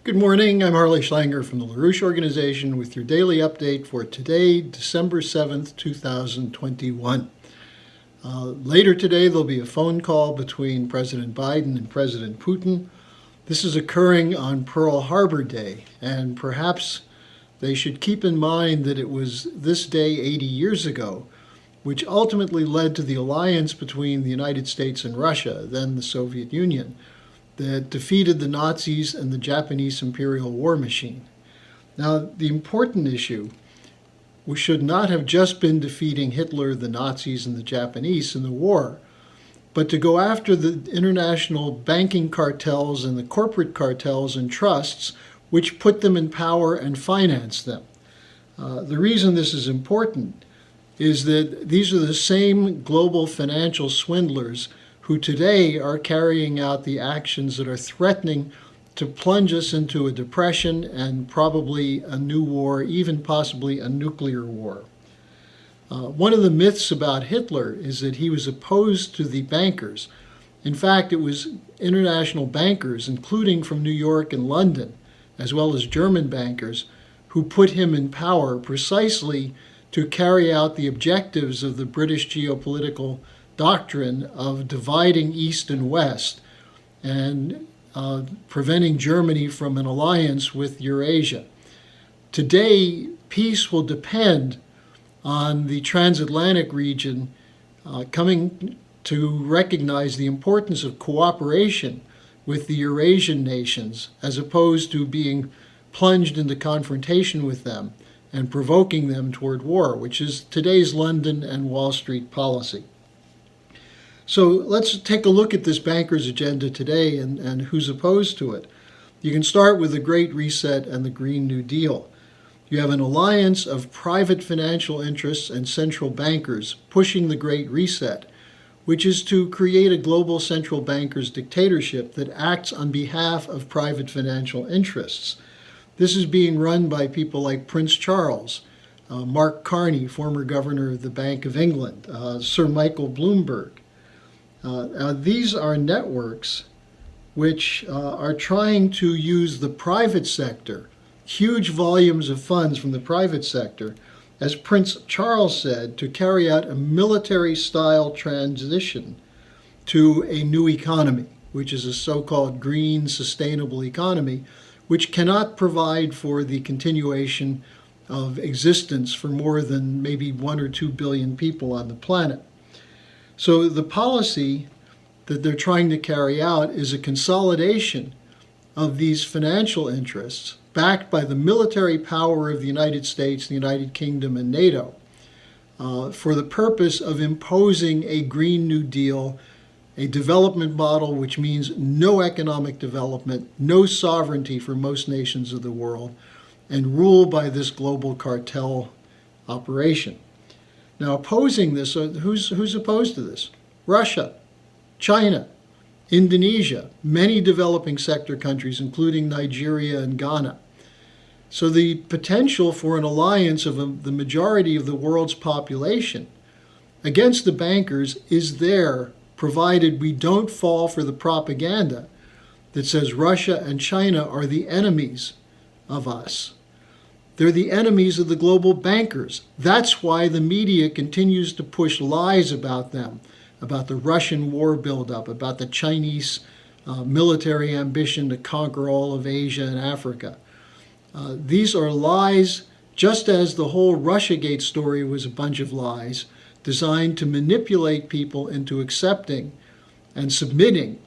Good morning. I'm Harley Schlanger from the LaRouche Organization with your daily update for today, December 7th, 2021. Later today, there'll be a phone call between President Biden and President Putin. This is occurring on Pearl Harbor Day, and perhaps they should keep in mind that it was this day 80 years ago, which ultimately led to the alliance between the United States and Russia, then the Soviet Union, that defeated the Nazis and the Japanese imperial war machine. Now, the important issue should not have just been defeating Hitler, the Nazis, and the Japanese in the war, but to go after the international banking cartels and the corporate cartels and trusts which put them in power and financed them. The reason this is important is that these are the same global financial swindlers who today are carrying out the actions that are threatening to plunge us into a depression and probably a new war, even possibly a nuclear war. One of the myths about Hitler is that he was opposed to the bankers. In fact, it was international bankers, including from New York and London, as well as German bankers, who put him in power precisely to carry out the objectives of the British geopolitical doctrine of dividing East and West and preventing Germany from an alliance with Eurasia. Today, peace will depend on the transatlantic region coming to recognize the importance of cooperation with the Eurasian nations as opposed to being plunged into confrontation with them and provoking them toward war, which is today's London and Wall Street policy. So let's take a look at this banker's agenda today and who's opposed to it. You can start with the Great Reset and the Green New Deal. You have an alliance of private financial interests and central bankers pushing the Great Reset, which is to create a global central bankers dictatorship that acts on behalf of private financial interests. This is being run by people like Prince Charles, Mark Carney, former governor of the Bank of England, Sir Michael Bloomberg. These are networks which are trying to use the private sector, huge volumes of funds from the private sector, as Prince Charles said, to carry out a military-style transition to a new economy, which is a so-called green, sustainable economy, which cannot provide for the continuation of existence for more than maybe 1 or 2 billion people on the planet. So the policy that they're trying to carry out is a consolidation of these financial interests backed by the military power of the United States, the United Kingdom, and NATO for the purpose of imposing a Green New Deal, a development model which means no economic development, no sovereignty for most nations of the world, and rule by this global cartel operation. Now, opposing this, who's opposed to this? Russia, China, Indonesia, many developing sector countries, including Nigeria and Ghana. So the potential for an alliance of the majority of the world's population against the bankers is there, provided we don't fall for the propaganda that says Russia and China are the enemies of us. They're the enemies of the global bankers. That's why the media continues to push lies about them, about the Russian war buildup, about the Chinese military ambition to conquer all of Asia and Africa. These are lies, just as the whole Russiagate story was a bunch of lies designed to manipulate people into accepting and submitting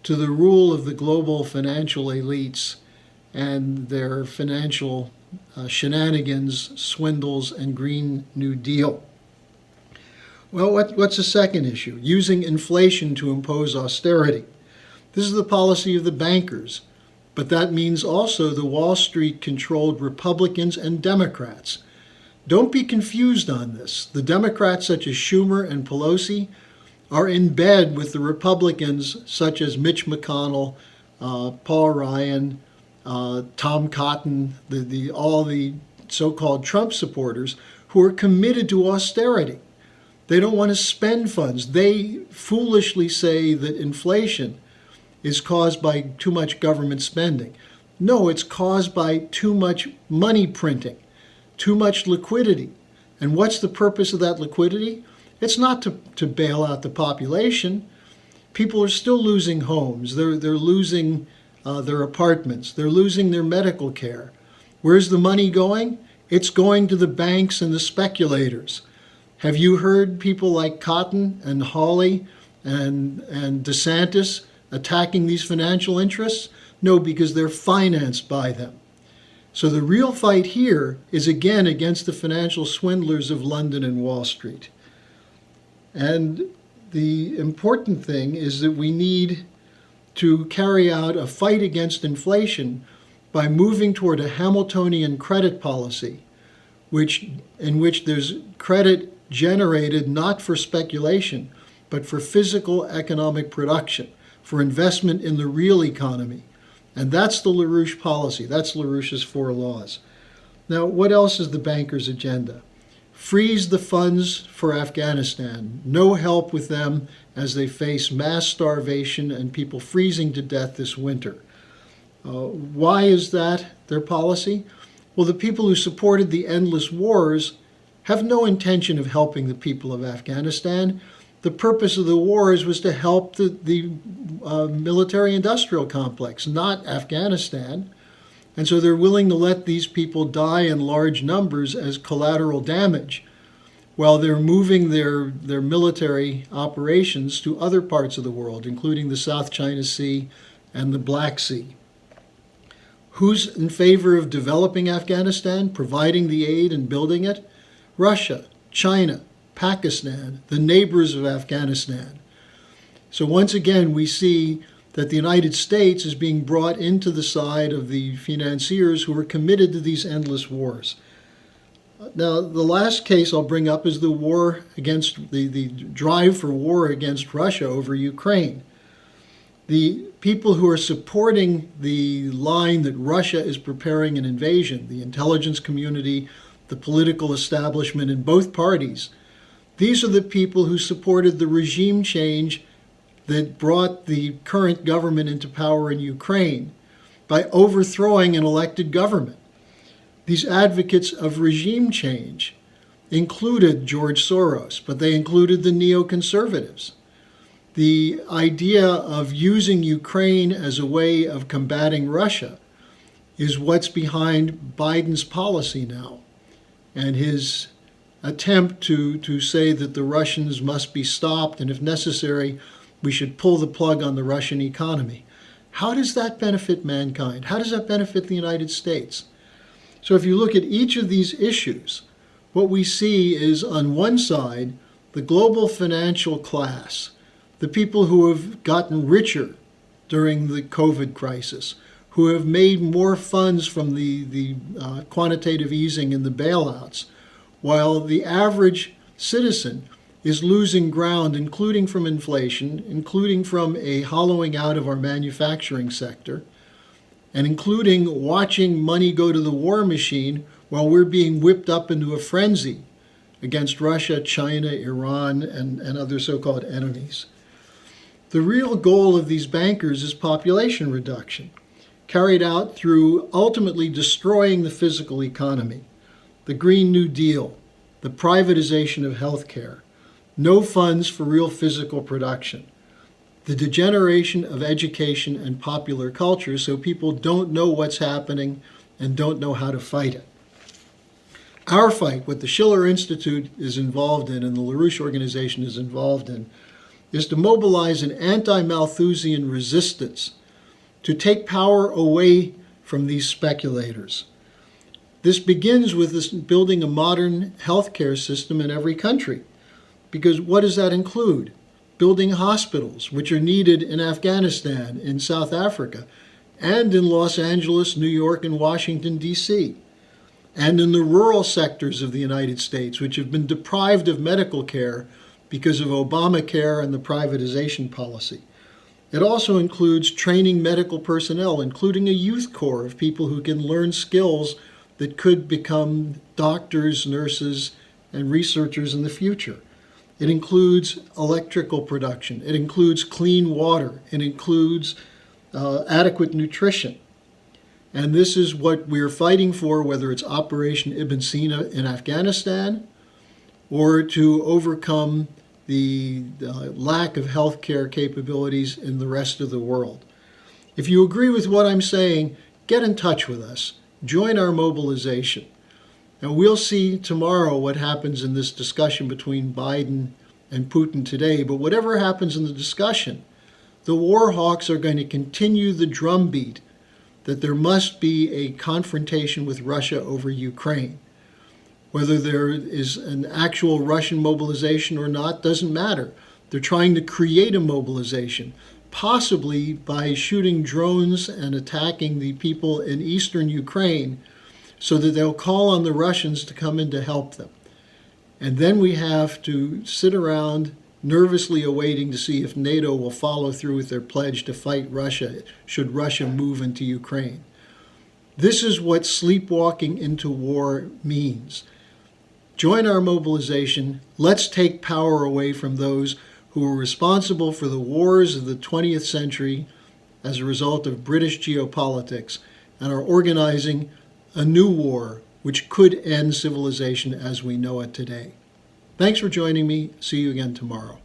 to the rule of the global financial elites and their financial shenanigans, swindles, and Green New Deal. Well, what's the second issue? Using inflation to impose austerity. This is the policy of the bankers, but that means also the Wall Street-controlled Republicans and Democrats. Don't be confused on this. The Democrats, such as Schumer and Pelosi, are in bed with the Republicans, such as Mitch McConnell, Paul Ryan, Tom Cotton, all the so-called Trump supporters who are committed to austerity. They don't want to spend funds. They foolishly say that inflation is caused by too much government spending. No, it's caused by too much money printing, too much liquidity. And what's the purpose of that liquidity? It's not to bail out the population. People are still losing homes. They're losing their apartments. They're losing their medical care. Where's the money going? It's going to the banks and the speculators. Have you heard people like Cotton and Hawley and DeSantis attacking these financial interests? No, because they're financed by them. So the real fight here is again against the financial swindlers of London and Wall Street. And the important thing is that we need to carry out a fight against inflation by moving toward a Hamiltonian credit policy, in which there's credit generated not for speculation, but for physical economic production, for investment in the real economy. And that's the LaRouche policy. That's LaRouche's 4 laws. Now, what else is the bankers' agenda? Freeze the funds for Afghanistan. No help with them as they face mass starvation and people freezing to death this winter. Why is that their policy? Well, the people who supported the endless wars have no intention of helping the people of Afghanistan. The purpose of the wars was to help the military-industrial complex, not Afghanistan. And so they're willing to let these people die in large numbers as collateral damage while they're moving their military operations to other parts of the world, including the South China Sea and the Black Sea. Who's in favor of developing Afghanistan, providing the aid and building it? Russia, China, Pakistan, the neighbors of Afghanistan. So once again, we see that the United States is being brought into the side of the financiers who are committed to these endless wars. Now, the last case I'll bring up is the war against the drive for war against Russia over Ukraine. The people who are supporting the line that Russia is preparing an invasion, the intelligence community, the political establishment in both parties, these are the people who supported the regime change that brought the current government into power in Ukraine by overthrowing an elected government. These advocates of regime change included George Soros, but they included the neoconservatives. The idea of using Ukraine as a way of combating Russia is what's behind Biden's policy now, and his attempt to say that the Russians must be stopped, and if necessary, we should pull the plug on the Russian economy. How does that benefit mankind? How does that benefit the United States? So if you look at each of these issues, what we see is on one side, the global financial class, the people who have gotten richer during the COVID crisis, who have made more funds from the quantitative easing and the bailouts, while the average citizen is losing ground, including from inflation, including from a hollowing out of our manufacturing sector, and including watching money go to the war machine while we're being whipped up into a frenzy against Russia, China, Iran, and other so-called enemies. The real goal of these bankers is population reduction, carried out through ultimately destroying the physical economy, the Green New Deal, the privatization of healthcare, no funds for real physical production, the degeneration of education and popular culture so people don't know what's happening and don't know how to fight it. Our fight, what the Schiller Institute is involved in and the LaRouche organization is involved in, is to mobilize an anti-Malthusian resistance to take power away from these speculators. This begins with this building a modern healthcare system in every country. Because what does that include? Building hospitals, which are needed in Afghanistan, in South Africa, and in Los Angeles, New York, and Washington, D.C., and in the rural sectors of the United States, which have been deprived of medical care because of Obamacare and the privatization policy. It also includes training medical personnel, including a youth corps of people who can learn skills that could become doctors, nurses, and researchers in the future. It includes electrical production. It includes clean water. It includes adequate nutrition. And this is what we're fighting for, whether it's Operation Ibn Sina in Afghanistan or to overcome the lack of healthcare capabilities in the rest of the world. If you agree with what I'm saying, get in touch with us. Join our mobilization. Now, we'll see tomorrow what happens in this discussion between Biden and Putin today, but whatever happens in the discussion, the war hawks are going to continue the drumbeat that there must be a confrontation with Russia over Ukraine. Whether there is an actual Russian mobilization or not doesn't matter. They're trying to create a mobilization, possibly by shooting drones and attacking the people in eastern Ukraine so that they'll call on the Russians to come in to help them. And then we have to sit around nervously awaiting to see if NATO will follow through with their pledge to fight Russia should Russia move into Ukraine. This is what sleepwalking into war means. Join our mobilization. Let's take power away from those who were responsible for the wars of the 20th century as a result of British geopolitics and are organizing a new war which could end civilization as we know it today. Thanks for joining me. See you again tomorrow.